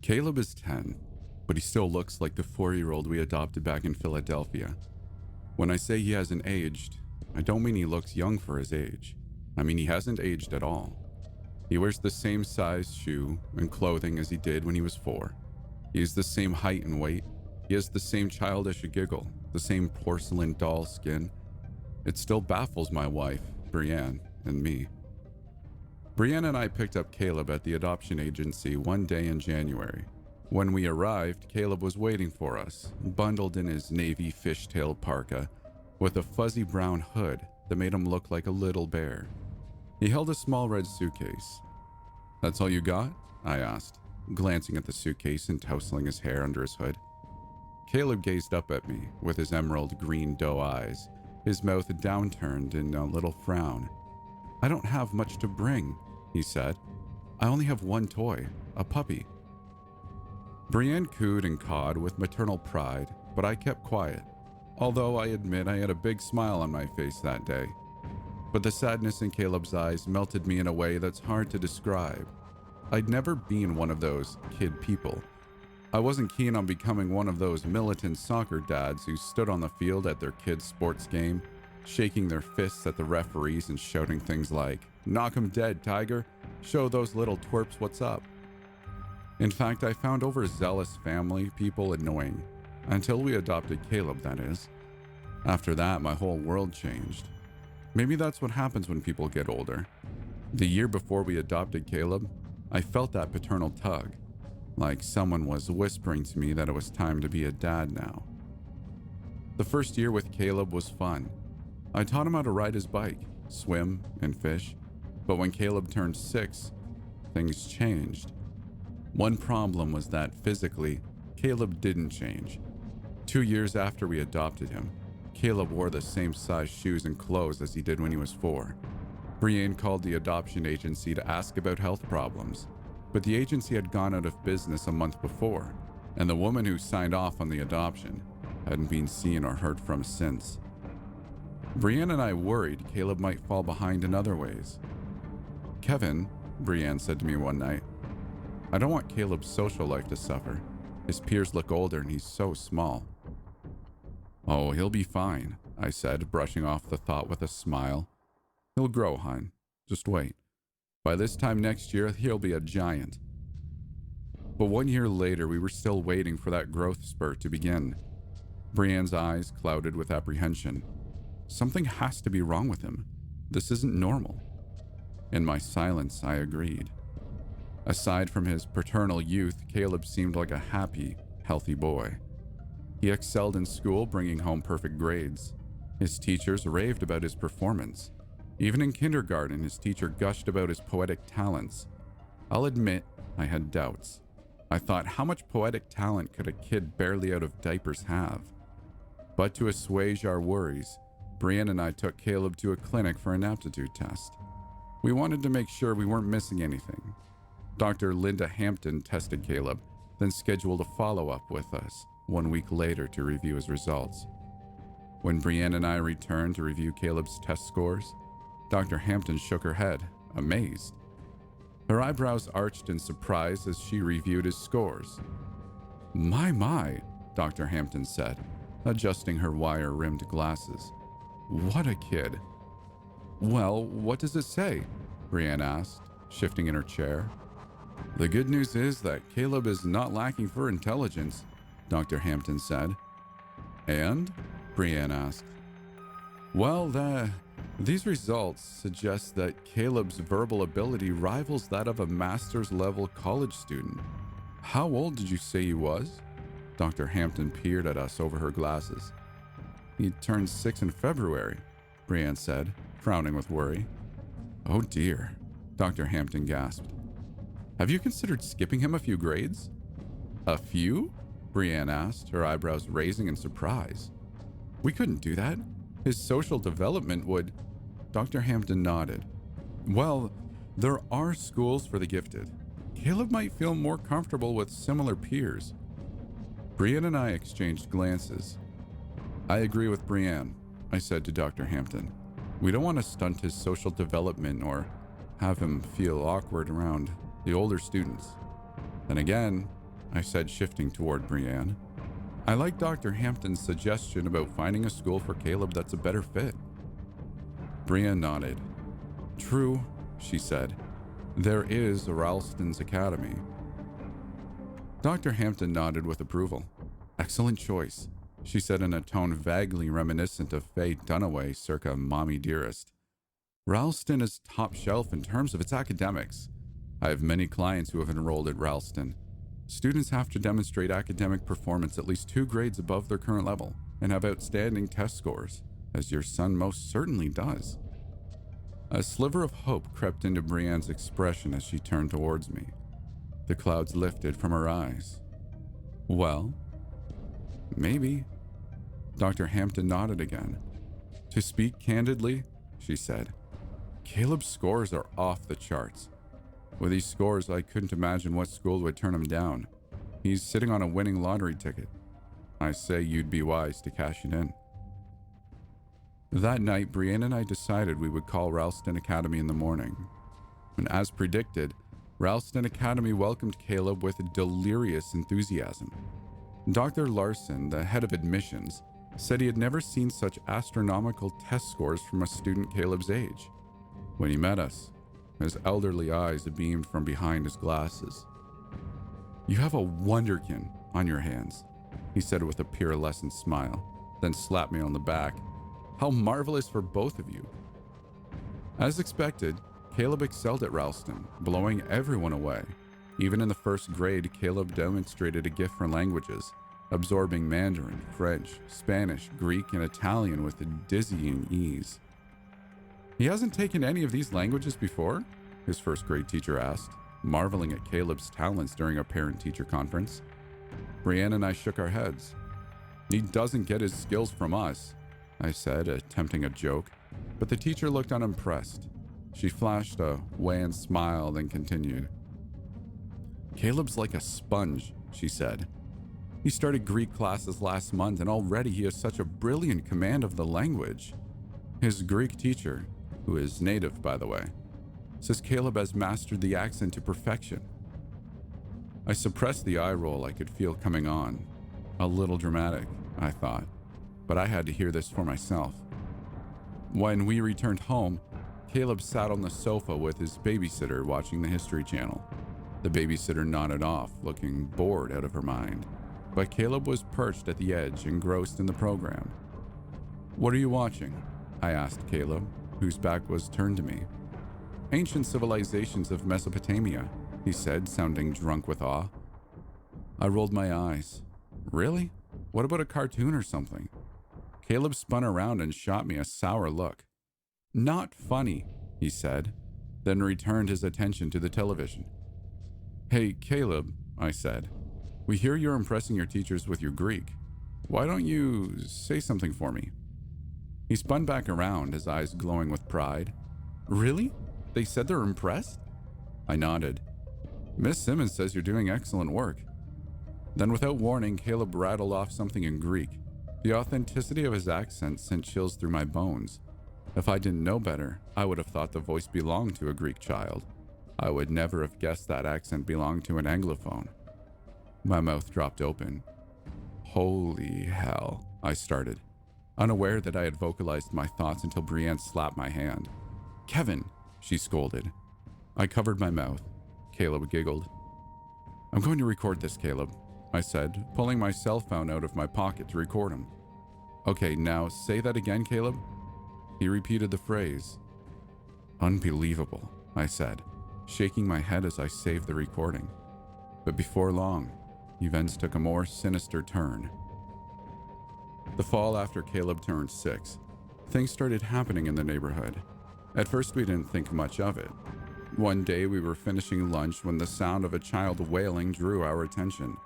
Caleb is 10, but he still looks like the 4-year-old we adopted back in Philadelphia. When I say he hasn't aged, I don't mean he looks young for his age. I mean he hasn't aged at all. He wears the same size shoe and clothing as he did when he was 4. He is the same height and weight. He has the same childish giggle, the same porcelain doll skin. It still baffles my wife, Brienne, and me. Brienne and I picked up Caleb at the adoption agency one day in January. When we arrived, Caleb was waiting for us, bundled in his navy fishtail parka, with a fuzzy brown hood that made him look like a little bear. He held a small red suitcase. "That's all you got?" I asked, glancing at the suitcase and tousling his hair under his hood. Caleb gazed up at me with his emerald green doe eyes, his mouth downturned in a little frown. "I don't have much to bring," he said. "I only have one toy, a puppy." Brienne cooed and cawed with maternal pride, but I kept quiet, although I admit I had a big smile on my face that day. But the sadness in Caleb's eyes melted me in a way that's hard to describe. I'd never been one of those kid people. I wasn't keen on becoming one of those militant soccer dads who stood on the field at their kid's sports game, shaking their fists at the referees and shouting things like, "Knock 'em dead, Tiger. Show those little twerps what's up." In fact, I found overzealous family people annoying. Until we adopted Caleb, that is. After that, my whole world changed. Maybe that's what happens when people get older. The year before we adopted Caleb, I felt that paternal tug, like someone was whispering to me that it was time to be a dad now. The first year with Caleb was fun. I taught him how to ride his bike, swim, and fish. But when Caleb turned 6, things changed. One problem was that physically, Caleb didn't change. 2 years after we adopted him, Caleb wore the same size shoes and clothes as he did when he was 4. Brienne called the adoption agency to ask about health problems, but the agency had gone out of business a month before, and the woman who signed off on the adoption hadn't been seen or heard from since. Brienne and I worried Caleb might fall behind in other ways. "Kevin," Brienne said to me one night, "I don't want Caleb's social life to suffer. His peers look older and he's so small." "Oh, he'll be fine," I said, brushing off the thought with a smile. "He'll grow, hon. Just wait. By this time next year, he'll be a giant." But 1 year later, we were still waiting for that growth spurt to begin. Brienne's eyes clouded with apprehension. Something has to be wrong with him. This isn't normal. In my silence, I agreed. Aside from his paternal youth, Caleb seemed like a happy, healthy boy. He excelled in school, bringing home perfect grades. His teachers raved about his performance. Even in kindergarten, his teacher gushed about his poetic talents. I'll admit, I had doubts. I thought, how much poetic talent could a kid barely out of diapers have? But to assuage our worries, Brienne and I took Caleb to a clinic for an aptitude test. We wanted to make sure we weren't missing anything. Dr. Linda Hampton tested Caleb, then scheduled a follow-up with us 1 week later to review his results. When Brienne and I returned to review Caleb's test scores, Dr. Hampton shook her head, amazed. Her eyebrows arched in surprise as she reviewed his scores. My, Dr. Hampton said, adjusting her wire-rimmed glasses. "What a kid." "Well, what does it say?" Brienne asked, shifting in her chair. "The good news is that Caleb is not lacking for intelligence," Dr. Hampton said. "And?" Brienne asked. "Well, these results suggest that Caleb's verbal ability rivals that of a master's level college student." "How old did you say he was?" Dr. Hampton peered at us over her glasses. "He turned 6 in February," Brienne said, frowning with worry. "Oh dear," Dr. Hampton gasped. "Have you considered skipping him a few grades?" "A few?" Brienne asked, her eyebrows raising in surprise. "We couldn't do that. His social development would..." Dr. Hampton nodded. "Well, there are schools for the gifted. Caleb might feel more comfortable with similar peers." Brienne and I exchanged glances. "I agree with Brienne," I said to Dr. Hampton. "We don't want to stunt his social development or have him feel awkward around the older students. Then again, I said, shifting toward Brienne. I like Dr. Hampton's suggestion about finding a school for Caleb that's a better fit. Brienne nodded. True, she said. There is a Ralston's Academy. Dr. Hampton nodded with approval. Excellent choice, she said in a tone vaguely reminiscent of Faye Dunaway circa Mommy Dearest. Ralston is top shelf in terms of its academics. I have many clients who have enrolled at Ralston. Students have to demonstrate academic performance at least 2 grades above their current level and have outstanding test scores, as your son most certainly does. A sliver of hope crept into Brienne's expression as she turned towards me. The clouds lifted from her eyes. Well, maybe. Dr. Hampton nodded again. To speak candidly, she said, Caleb's scores are off the charts. With these scores, I couldn't imagine what school would turn him down. He's sitting on a winning lottery ticket. I say you'd be wise to cash it in. That night, Brienne and I decided we would call Ralston Academy in the morning. And as predicted, Ralston Academy welcomed Caleb with delirious enthusiasm. Dr. Larson, the head of admissions, said he had never seen such astronomical test scores from a student Caleb's age. When he met us, his elderly eyes beamed from behind his glasses. You have a wonderkin on your hands, he said with a pearlescent smile, then slapped me on the back. How marvelous for both of you. As expected, Caleb excelled at Ralston, blowing everyone away. Even in the first grade, Caleb demonstrated a gift for languages, absorbing Mandarin, French, Spanish, Greek, and Italian with a dizzying ease. He hasn't taken any of these languages before? His first grade teacher asked, marveling at Caleb's talents during a parent-teacher conference. Brienne and I shook our heads. He doesn't get his skills from us, I said, attempting a joke, but the teacher looked unimpressed. She flashed a wan smile, then continued. Caleb's like a sponge, she said. He started Greek classes last month, and already he has such a brilliant command of the language. His Greek teacher, who is native, by the way, says Caleb has mastered the accent to perfection. I suppressed the eye roll I could feel coming on. A little dramatic, I thought, but I had to hear this for myself. When we returned home, Caleb sat on the sofa with his babysitter watching the History Channel. The babysitter nodded off, looking bored out of her mind, but Caleb was perched at the edge, engrossed in the program. What are you watching? I asked Caleb, whose back was turned to me. Ancient civilizations of Mesopotamia, he said, sounding drunk with awe. I rolled my eyes. Really? What about a cartoon or something? Caleb spun around and shot me a sour look. Not funny, he said, then returned his attention to the television. Hey, Caleb, I said, we hear you're impressing your teachers with your Greek. Why don't you say something for me? He spun back around, his eyes glowing with pride. Really? They said they're impressed? I nodded. Miss Simmons says you're doing excellent work. Then without warning, Caleb rattled off something in Greek. The authenticity of his accent sent chills through my bones. If I didn't know better, I would have thought the voice belonged to a Greek child. I would never have guessed that accent belonged to an Anglophone. My mouth dropped open. Holy hell, I started, unaware that I had vocalized my thoughts until Brienne slapped my hand. Kevin, she scolded. I covered my mouth. Caleb giggled. I'm going to record this, Caleb, I said, pulling my cell phone out of my pocket to record him. Okay, now say that again, Caleb. He repeated the phrase. Unbelievable, I said, shaking my head as I saved the recording. But before long, events took a more sinister turn. The fall after Caleb turned 6, things started happening in the neighborhood. At first, we didn't think much of it. One day, we were finishing lunch when the sound of a child wailing drew our attention.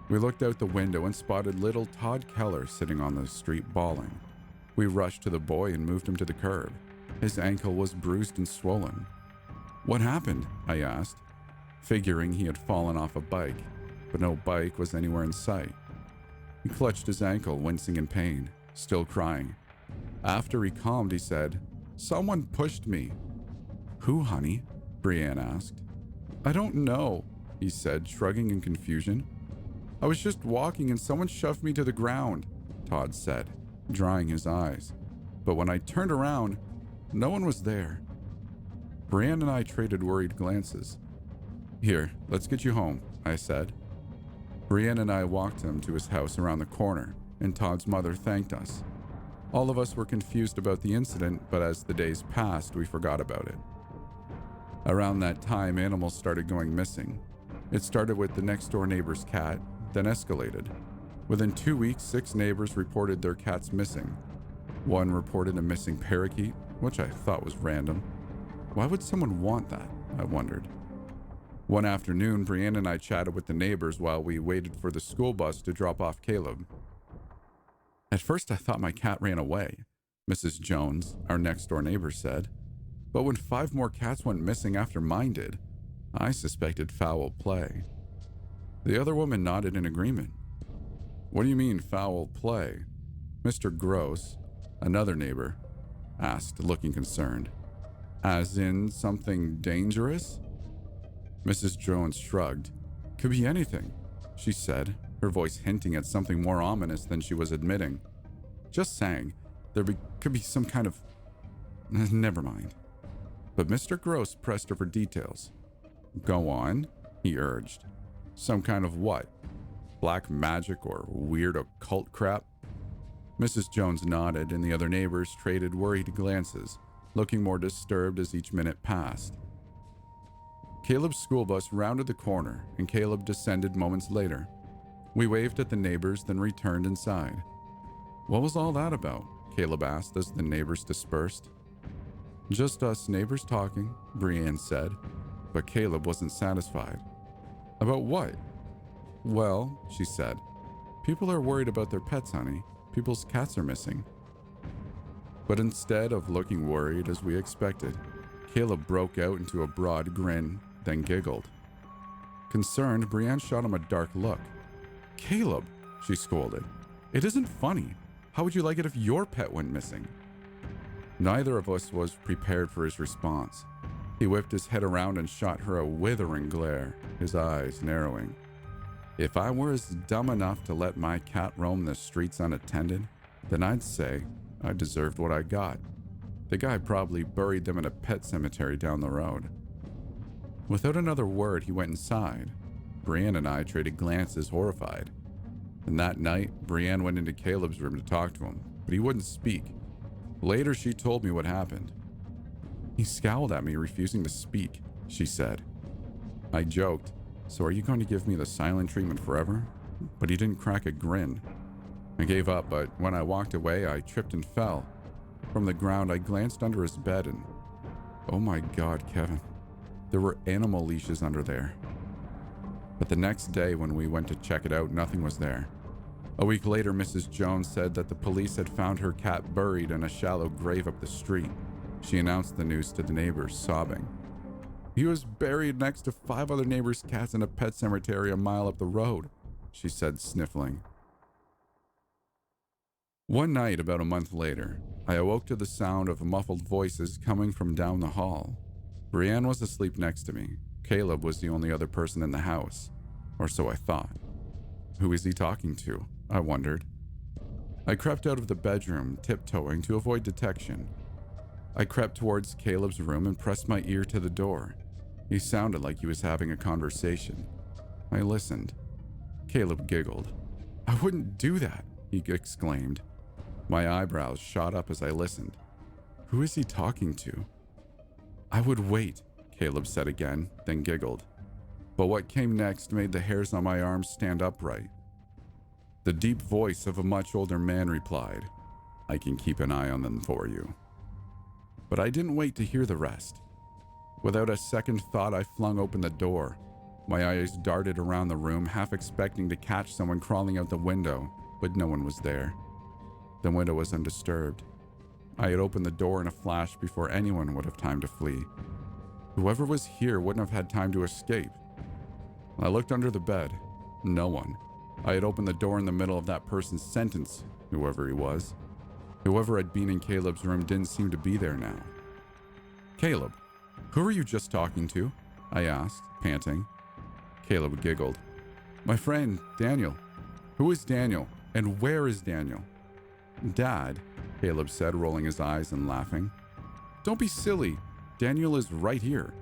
We looked out the window and spotted little Todd Keller sitting on the street bawling. We rushed to the boy and moved him to the curb. His ankle was bruised and swollen. What happened? I asked, figuring he had fallen off a bike, but no bike was anywhere in sight. He clutched his ankle, wincing in pain, still crying. After he calmed, he said, Someone pushed me. Who, honey? Brienne asked. I don't know. he said, shrugging in confusion. I was just walking and someone shoved me to the ground, Todd said, drying his eyes. But when I turned around, no one was there. Brienne and I traded worried glances. Here, let's get you home, I said. Brienne and I walked him to his house around the corner, and Todd's mother thanked us. All of us were confused about the incident, but as the days passed, we forgot about it. Around that time, animals started going missing. It started with the next-door neighbor's cat, then escalated. Within 2 weeks, 6 neighbors reported their cats missing. One reported a missing parakeet, which I thought was random. Why would someone want that? I wondered. One afternoon, Brienne and I chatted with the neighbors while we waited for the school bus to drop off Caleb. At first, I thought my cat ran away, Mrs. Jones, our next-door neighbor, said. But when 5 more cats went missing after mine did, I suspected foul play. The other woman nodded in agreement. What do you mean, foul play? Mr. Gross, another neighbor, asked, looking concerned. As in something dangerous? Mrs. Jones shrugged. Could be anything, she said, her voice hinting at something more ominous than she was admitting. Just saying, could be some kind of... Never mind. But Mr. Gross pressed her for details. Go on, he urged. Some kind of what? Black magic or weird occult crap? Mrs. Jones nodded, and the other neighbors traded worried glances, looking more disturbed as each minute passed. Caleb's school bus rounded the corner, and Caleb descended moments later. We waved at the neighbors, then returned inside. What was all that about? Caleb asked as the neighbors dispersed. Just us neighbors talking, Brienne said, but Caleb wasn't satisfied. About what? Well, she said, people are worried about their pets, honey. People's cats are missing. But instead of looking worried as we expected, Caleb broke out into a broad grin, then giggled. Concerned, Brienne shot him a dark look. Caleb, she scolded. It isn't funny. How would you like it if your pet went missing? Neither of us was prepared for his response. He whipped his head around and shot her a withering glare, his eyes narrowing. If I were as dumb enough to let my cat roam the streets unattended, then I'd say I deserved what I got. The guy probably buried them in a pet cemetery down the road. Without another word, he went inside. Brienne and I traded glances, horrified. And that night, Brienne went into Caleb's room to talk to him, but he wouldn't speak. Later, she told me what happened. He scowled at me, refusing to speak, she said. I joked, so are you going to give me the silent treatment forever? But he didn't crack a grin. I gave up, but when I walked away, I tripped and fell. From the ground, I glanced under his bed and... Oh my God, Kevin. There were animal leashes under there. But the next day when we went to check it out, nothing was there. A week later, Mrs. Jones said that the police had found her cat buried in a shallow grave up the street. She announced the news to the neighbors, sobbing. He was buried next to 5 other neighbors' cats in a pet cemetery a mile up the road, she said, sniffling. One night, about a month later, I awoke to the sound of muffled voices coming from down the hall. Brienne was asleep next to me. Caleb was the only other person in the house, or so I thought. Who is he talking to? I wondered. I crept out of the bedroom, tiptoeing to avoid detection. I crept towards Caleb's room and pressed my ear to the door. He sounded like he was having a conversation. I listened. Caleb giggled. I wouldn't do that, he exclaimed. My eyebrows shot up as I listened. Who is he talking to? I would wait, Caleb said again, then giggled. But what came next made the hairs on my arms stand upright. The deep voice of a much older man replied, I can keep an eye on them for you. But I didn't wait to hear the rest. Without a second thought, I flung open the door. My eyes darted around the room, half expecting to catch someone crawling out the window, but no one was there. The window was undisturbed. I had opened the door in a flash before anyone would have time to flee. Whoever was here wouldn't have had time to escape. I looked under the bed. No one. I had opened the door in the middle of that person's sentence, whoever he was. Whoever had been in Caleb's room didn't seem to be there now. Caleb, who were you just talking to? I asked, panting. Caleb giggled. My friend, Daniel. Who is Daniel? And where is Daniel? Dad, Caleb said, rolling his eyes and laughing. Don't be silly. Daniel is right here.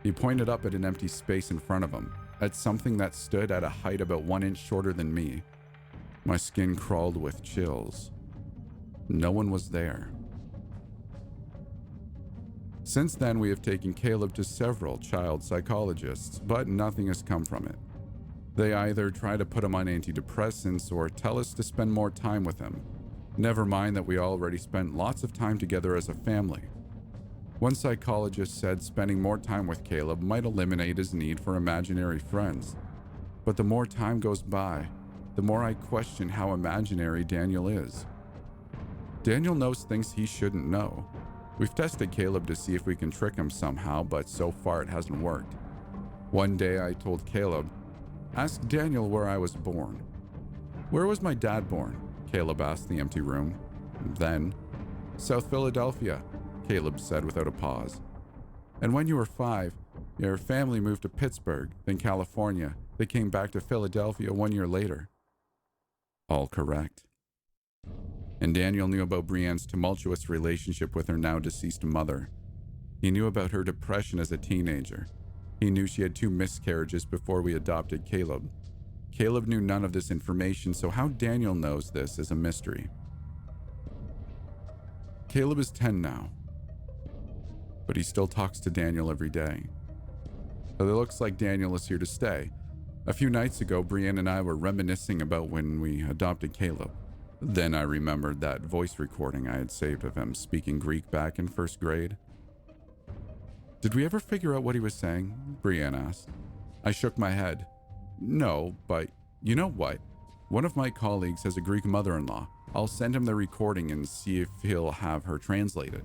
He pointed up at an empty space in front of him, at something that stood at a height about 1 inch shorter than me. My skin crawled with chills. No one was there. Since then, we have taken Caleb to several child psychologists, but nothing has come from it. They either try to put him on antidepressants or tell us to spend more time with him. Never mind that we already spent lots of time together as a family. One psychologist said spending more time with Caleb might eliminate his need for imaginary friends. But the more time goes by, the more I question how imaginary Daniel is. Daniel knows things he shouldn't know. We've tested Caleb to see if we can trick him somehow, but so far it hasn't worked. One day I told Caleb, ask Daniel where I was born. Where was my dad born? Caleb asked the empty room. Then, South Philadelphia, Caleb said without a pause. And when you were 5, your family moved to Pittsburgh, then California. They came back to Philadelphia 1 year later. All correct. And Daniel knew about Brienne's tumultuous relationship with her now deceased mother. He knew about her depression as a teenager. He knew she had 2 miscarriages before we adopted Caleb. Caleb knew none of this information, so how Daniel knows this is a mystery. Caleb is 10 now, but he still talks to Daniel every day. But it looks like Daniel is here to stay. A few nights ago, Brienne and I were reminiscing about when we adopted Caleb. Then I remembered that voice recording I had saved of him speaking Greek back in 1st grade. Did we ever figure out what he was saying? Brienne asked. I shook my head. No, but you know what? One of my colleagues has a Greek mother-in-law. I'll send him the recording and see if he'll have her translate it.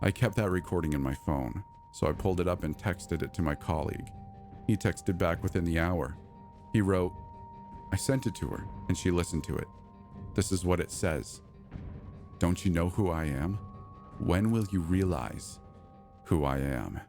I kept that recording in my phone, so I pulled it up and texted it to my colleague. He texted back within the hour. He wrote, I sent it to her, and she listened to it. This is what it says. Don't you know who I am? When will you realize who I am?